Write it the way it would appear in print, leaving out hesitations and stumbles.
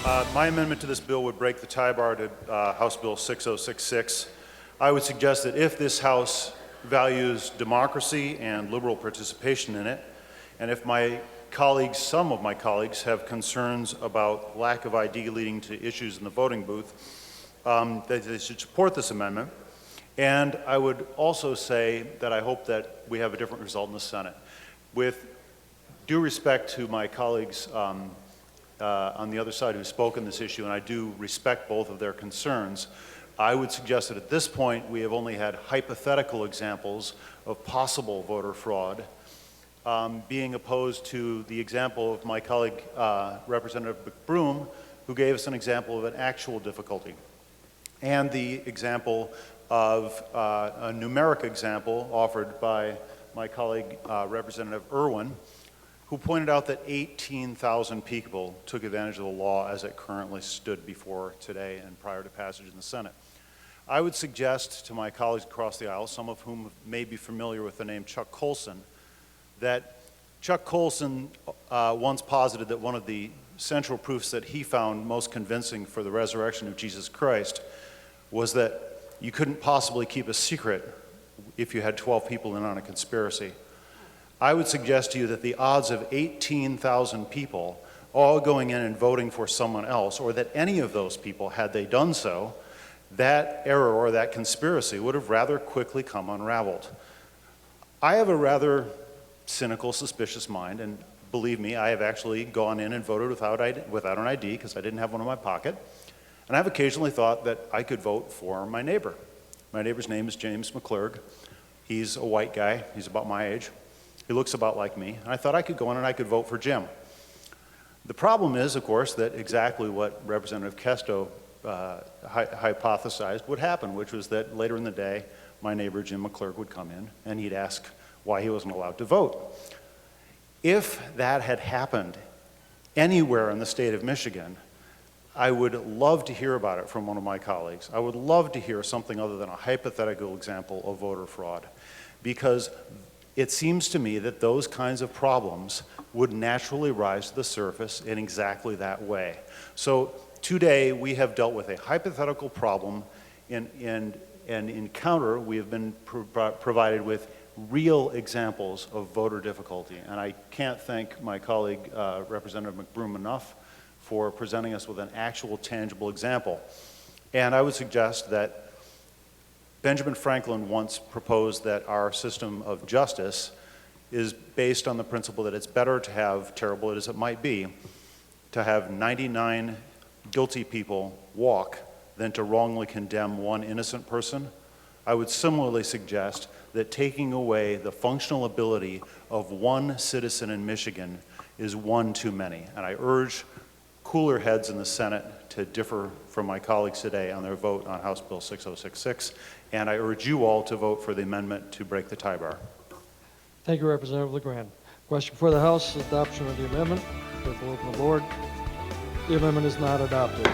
My amendment to this bill would break the tie bar to House Bill 6066. I would suggest that if this House values democracy and liberal participation in it, and if my colleagues, some of my colleagues, have concerns about lack of ID leading to issues in the voting booth, that they should support this amendment. And I would also say that I hope that we have a different result in the Senate. With due respect to my colleagues on the other side who spoke on this issue, and I do respect both of their concerns, I would suggest that at this point we have only had hypothetical examples of possible voter fraud, being opposed to the example of my colleague Representative McBroom, who gave us an example of an actual difficulty, and the example of a numeric example offered by my colleague Representative Irwin, who pointed out that 18,000 people took advantage of the law as it currently stood before today and prior to passage in the Senate. I would suggest to my colleagues across the aisle, some of whom may be familiar with the name Chuck Colson, that Chuck Colson once posited that one of the central proofs that he found most convincing for the resurrection of Jesus Christ was that you couldn't possibly keep a secret if you had 12 people in on a conspiracy. I would suggest to you that the odds of 18,000 people all going in and voting for someone else, or that any of those people, had they done so, that error or that conspiracy would have rather quickly come unraveled. I have a rather cynical, suspicious mind, and believe me, I have actually gone in and voted without an ID because I didn't have one in my pocket. And I've occasionally thought that I could vote for my neighbor. My neighbor's name is James McClurg. He's a white guy. He's about my age. He looks about like me. And I thought I could go in and I could vote for Jim. The problem is, of course, that exactly what Representative Kesto hypothesized would happen, which was that later in the day, my neighbor Jim McClurg would come in and he'd ask why he wasn't allowed to vote. If that had happened anywhere in the state of Michigan, I would love to hear about it from one of my colleagues. I would love to hear something other than a hypothetical example of voter fraud, because it seems to me that those kinds of problems would naturally rise to the surface in exactly that way. So today we have dealt with a hypothetical problem. In an encounter, we have been provided with real examples of voter difficulty. And I can't thank my colleague Representative McBroom enough for presenting us with an actual tangible example. And I would suggest that Benjamin Franklin once proposed that our system of justice is based on the principle that it's better to have, terrible as it might be, to have 99 guilty people walk than to wrongly condemn one innocent person. I would similarly suggest that taking away the functional ability of one citizen in Michigan is one too many. And I urge cooler heads in the Senate to differ from my colleagues today on their vote on House Bill 6066, and I urge you all to vote for the amendment to break the tie bar. Thank you, Representative LaGrand. Question for the House, adoption of the amendment. Clerk will open the board. The amendment is not adopted.